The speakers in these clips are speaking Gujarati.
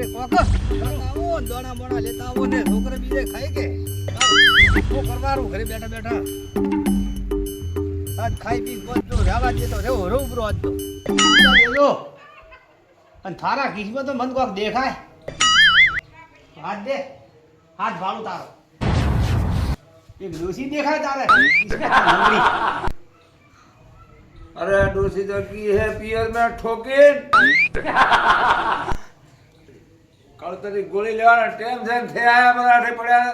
રે કોક આવો દોણા બોણા લેતા આવો ને છોકરા બીજે ખાય કે શું કરવાનું ઘરે બેઠા બેઠા આજ ખાઈ પી બધું રહેવા દેતો રેવો રો બ્રો આજ તો લેજો અને થારા કિસ્મત તો મન કોક દેખાય હાથ દે હાથ ભાળું તારો એક ડોસી દેખાય તારે अरे डोसी तो की है पियर में ठोके कल तरी गोली लेवाना टेंशन थे आया मराठे પડ્યા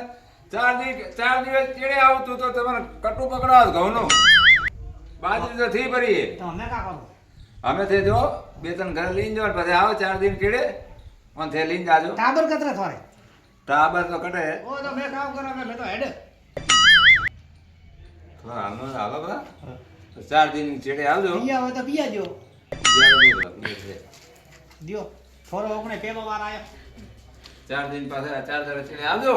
4 દિવસ ચેડે આવતું તો તમને કટુ પકડાવ ઘઉંનો બાજરી તો થી ભરી તો અમે કા કરો અમે તે જો બે ત્રણ ઘરે લઈને જાવ પછી આવો 4 દિન ચેડે ઓન થે લઈને જાજો ટાબર કતરા થોરે ટાબર તો કટે ઓ તો મેં કામ કરો મે તો હેડ થોડા હાલો બરા 4 દિન ચેડે આવજો પિયા હોય તો પિયા જો દિયો થોરો ઓકણે પેલો વાર આયો 4 દિન પાસે 4 દર ચેડે આવજો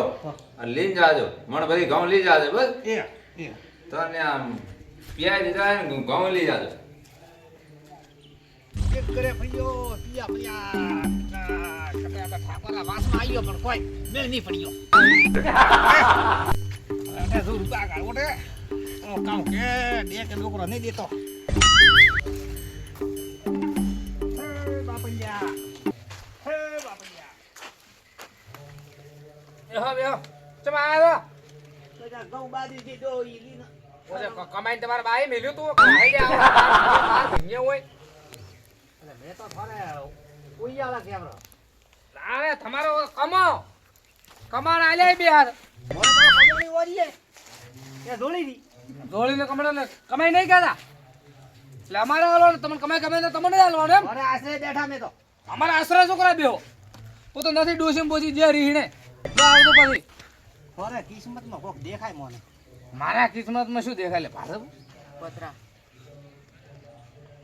અને લઈને જાજો મણ ભરી ઘઉં લઈ જાજો બસ એ તને આમ પિયા દીધા ને ઘઉં લઈ જાજો એક કરે ફળ્યો પિયા પિયા કપડા ઠાકોરા વાસમાં આવ્યો પણ કોઈ મેળ નહીં પડ્યો અરે જો રૂપા કાઢ ઓટે ઓ કામ કે દે કે છોકરો નહીં દેતો હે બાપૈયા બેહો ચમ આયો તો જા ગૌ બાદી થી દો ઈ લીન ઓલે કમાઈને તમારા બાએ મેલ્યું તું ખાઈ લે આવો ભણ્યો હોય એટલે મે તો થોરે કોઈ આલા કેમરો અરે તમારો કમાણ આલે બે હાર મોર તો કમોણી ઓરીએ એ ધોળી દી જોડીને કમાણ કમાઈ નહીં કાતા એટલે અમારે આલો તમને કમાઈ તમને આલવાનો એમ અરે આસરે બેઠા મે તો અમારા આશરા છોકરા બેહો હું તો નથી ડોસીમ બોસી જે રીહણે જો આવતો પછી થોરે કિસ્મતમાં કોક દેખાય મને મારા કિસ્મતમાં શું દેખાય લે ભારે પતરા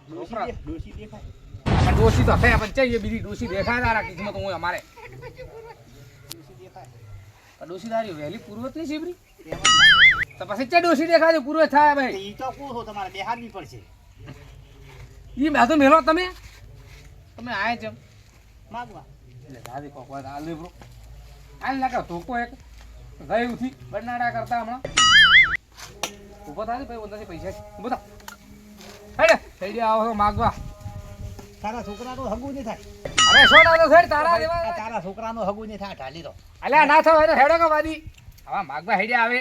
છોકરા. ડોસી દેખાય પણ ડોસી તો હે પણ ચાઈએ બીજી ડોસી દેખાય તારા કિસ્મત હું અમારે ડોસી દેખાય પણ ડોસી તારી વહેલી પૂર્વત નહીં શીબરી તેમ તો પછી ચા ડોસી દેખાય છે પૂર્વ થાય ભાઈ ઈ તો પૂછો તમારે બેહાડવી પડશે ઈ મેં તો મેલો તમે આયા છે માગવા એટલે દાદી કોક વાત આલે બ્રો આલ લાગે ધોકો એક ગઈ ઉઠી બરનાડા કરતા હમણાં ઉભો થાય ભાઈ ઓંદાથી પૈસા છે ઉભો થા હેડે હેડે આવો માગવા તારા છોકરાનો હગું નહીં થાય અરે સોના તો છેડ તારા આ દેવા તારા છોકરાનો હગું નહીં થાય ઢાલી તો અલ્યા ના થાવ હેડો કે વાદી આવા માગવા હેડે આવે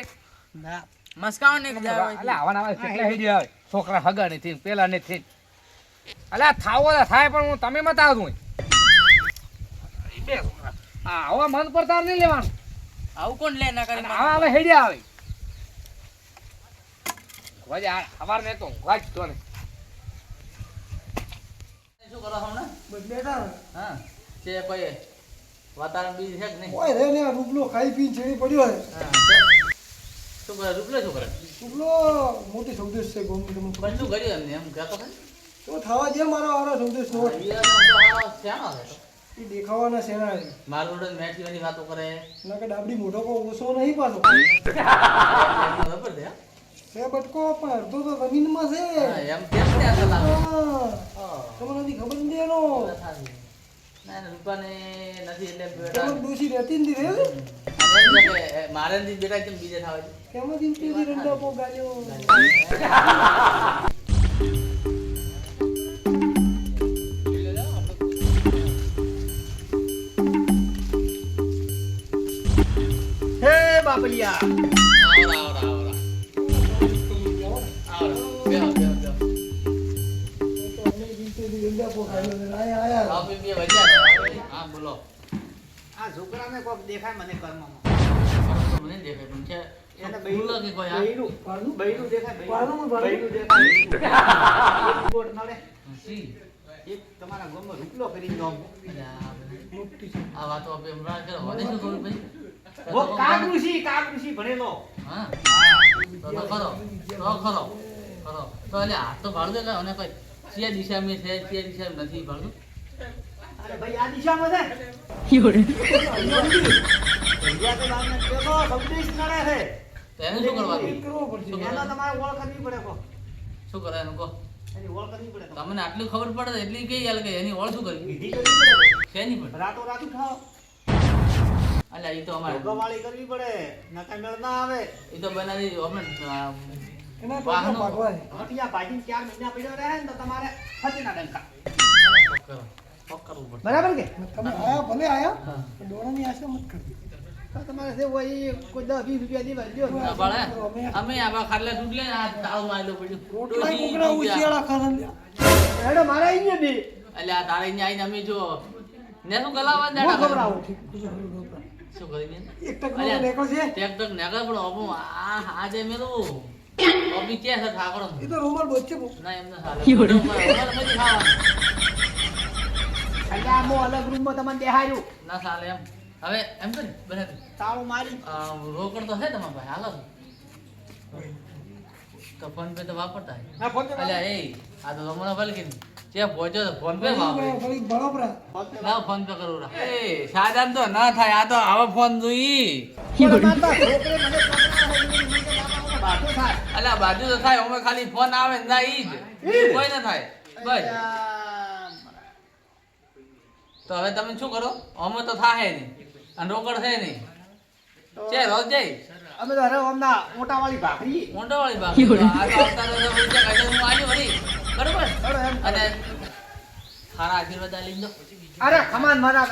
ના મસ્કાવ ને અલ્યા આવા ના કેટલા હેડે આવે છોકરા હગા ને થી પેલા ને થી અલ્યા થાવો થાય પણ હું તમે મત આવતું બે છોકરા હા આવા મન પર તાર નહીં લેવાનું આવું કોણ લે ના કરી આવા આવે હેડે આવે વાજે હવાર ને તો વાજ તો ને શું કરો હમણાં બેટા હા છે કોઈ વાતાવરણ બીજ છે કે નહીં ઓય રે ને આ રૂબલો ખાઈ પીને છેડી પડ્યો છે હા શું કરે રૂપલે શું કરે રૂબલો મોટી સૌદેશ છે ગોમની તમને ખબર પણ શું કર્યું એમને એમ કહેતો ખરી તો થવા દે મારો આરો સૌદેશ નો શ્યાનો છે એ દેખાવાના સેના છે મારું રોડ મેઠીઓની વાતો કરે ના કે ડાબડી મોઢો કો ઓછો નહીં પાછો ખબર છે છે બટકો પણ અડધો તો જમીનમાં છે હા એમ કેમ ને આ સલાહ હા. તમને નથી ખબર નથી એનો ના રૂપાને નથી એટલે તમને બેટા ડોસી રહેતી નથી રે મારે નથી બેટા કેમ બીજે થાવે કેમાં દિનથી રંડા પો ગાલ્યો હે બાપલિયા રંડા પો ગાલ્યો ને આયા હા બોલો આ છોકરાને કોક દેખાય મને કર્મમાં મને દેખાય પણ છે એને બોલો કે કોઈ આ બૈરું દેખાય પારણું બૈરું દેખાય એક બોટ નડે સી એક તમારા ગામમાં રૂપલો કરીને ગામ આ વાતો આપણે હમણાં કરો મને શું ખબર ભાઈ ઓ કાગૃષિ ભણેલો હા તો ખરો તો એટલે હાથ તો ભાડું દે અને કોઈ જે દિશામાં છે તે દિશામાં નથી ભાડું અરે ભાઈ આ દિશામાં છે યોડે ઇન્ડિયા તો બાર ને કેવો સંદેશ નડે છે તો એને શું કરવાનું કરવો પડશે શું એનો તમારે ઓળખવી પડે કો શું કરે એનું કહો એની ઓળ કરવી પડે તો તમને આટલું ખબર પડે તો એટલી કઈ હાલ કે એની ઓળ શું કરી વિધિ કરવી પડે તો. શેની પણ રાતો રાત ખાઓ અલ્યા એ તો અમારે વાળી કરવી પડે નકા મેળ ના આવે એ તો બનાવી અમે એના વાહનો. ટોપલા ભાગવાય. હટિયા ભાજીને 4 મહિના પડ્યો રહે ને તો તમારે ફતીના ડંકા કરવું પડે બરાબર કે તમે આયા ભલે આયા પણ ડોળાની આશા મત કરજો. તો તમારે જે હોય એ કોઈ 10-20 રૂપિયા દેવા દ્યો. ના બાળા અમે આવા ખાટલા તૂટલે ને આ તાવ મારેલો પડ્યો રોટલા ડોશી કુકડા ઊભી આ. ઉશિયાળા ખાના હેડો મારે અહીંયા બે અલ્યા આ તારે અહીંયા આવીને અમે જો નેનું ગલાવા હું દેતા ખવડાવું શું કરી દે એક ટકનો રેકોર્ડ છે ટેક તક નેકળ પણ અબુ આ જે મેલું અબી કે છે ઠાકોર એ તો રૂમાલ બચ્ચે બહુ. ના એમ ના ચાલે અમારે પછી ખાવા અલ્યા મો અલગ રૂમમાં તમને દેખાયું ના ચાલે એમ હવે એમ કરી બને તાળું મારી રોકડ તો છે તમારા ભાઈ હાલો તો ફોન પે તો વાપરતા હે. ના ફોન અલ્યા એ આ તો હમણાં ભલે કે જે પહોંચ્યો તો ફોન પે વાપરે ફરી બરોબરા. લાવ ફોન પે કરું રા એ સાદામ તો ના થાય આ તો આવા ફોન જોઈ બાટો થાય અલ્યા બાજુ તો થાય અમે ખાલી ફોન આવે ને ના ઈ જ કોઈ ના થાય બસ તો હવે તમે શું કરો અમે તો થાહે નહીં અને રોકડ છે નહીં છે રોજ જઈ અમે તો હરે હમણાં મોટા વાળી ભાખરી મોટો વાળી બાકી આ તો આવતા તો પૈસા કાઢે હું આવ્યો વળી બરોબર હેડો એમ. અને ખારા આશીર્વાદ આ લઈ લો અરે ખમાન મારા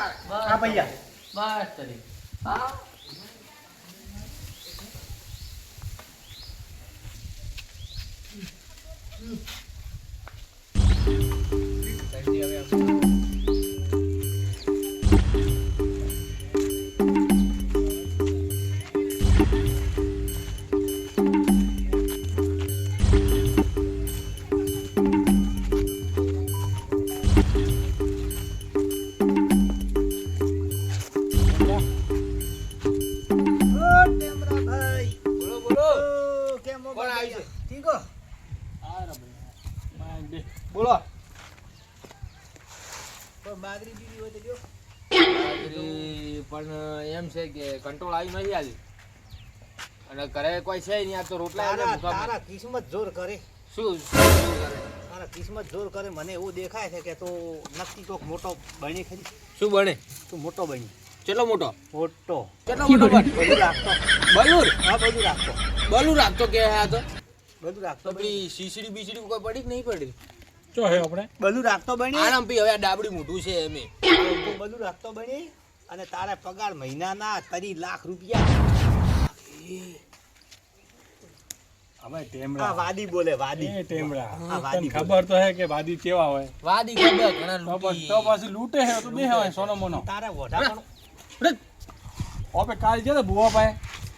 આ પૈયા બસ તરી હા બોલો બોલો કોણ આવ્યું છે ઠીક હો બોલો કોઈ બાજરી બીજી હોય તો દ્યો. પણ એમ છે કે કંટ્રોલ આવી નહીં આજે અને ઘરે કોઈ છે નહીં આ તો રોટલા તારા ભૂખા તારા કિસ્મત જોર કરે શું તારા કિસ્મત જોર કરે મને એવું દેખાય છે કે તું નક્કી કોક મોટો બની ખરી શું બને તું મોટો બની કેટલો મોટો મોટો કેટલો મોટો બન બધું રાખતો બલુર હા બધું રાખતો બલુર રાખતો કે આ તો બધું રાખતો તો પેલી સીસડી બીસડી કોઈ પડી કે નહીં પડી બધું રાખતો બની આરામ પી હવે આ ડાબડી મોટું છે એમે તું બધું રાખતો બની અને તારા પગાર મહિનાના 30 લાખ રૂપિયા અમે આ ટેમડા વાદી બોલે વાદી એ ટેમડા આ વાદી તને ખબર તો હે કે વાદી કેવા હોય વાદી ખબર ઘણા તો લૂંટી. તો પછી લૂંટે હે તો બે હોય સોનો મોનો તારા વઢા પણ ઓપે કાલ જે બુવા પાય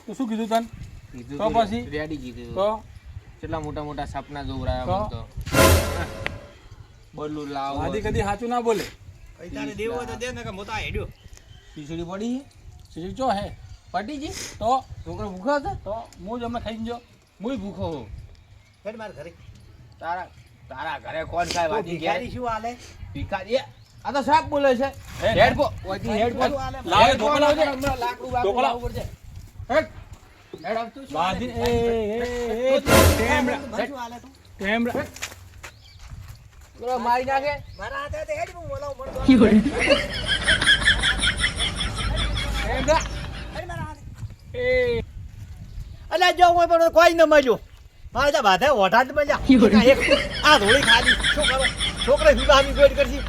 તો શું કીધું તને કીધું તો પછી? રેડી કીધું તો કેટલા મોટા મોટા સપના જોવરાયા તો? મને તો બલુર લાવો વાદી કદી સાચું ના બોલે પૈસા ને દેવો હોય તો દે ને કે મોટા હેડ્યો ખીચડી પડી સીધી ચો હે પટી જી તો છોકરો ભૂખો હતો તો હું જ અમે ખાઈ ગયો મુય ભૂખો હું હેડ માર ઘરે તારા તારા ઘરે કોણ ખાય તો વાદી ભિખારી શું હાલે ભિખારી આ તો સાપ બોલે છે હેડ. હેડ પો ઓયથી હેડ પો શું હાલે? લાવે ઢોકળા છે હમણાં લાકડું બાકડું ઢોકળા. લાવવું પડશે હેડ હેડ આવતું શું વાદી હાલે? એ ટેમડા શું હાલે તું ટેમડા પેલો મારી નાખે મારા હાથે હાથે હેડ હું બોલાવું મળતો હેડ હેડ મારા હાથે એ અલ્યા જો હું પણ કોઈ ન મળ્યો મારે તો બાધા ઓઢા જ મળ્યા એક આ ધોળી ખાધી શું કરો છોકરા સુધાની ગોળ કરશી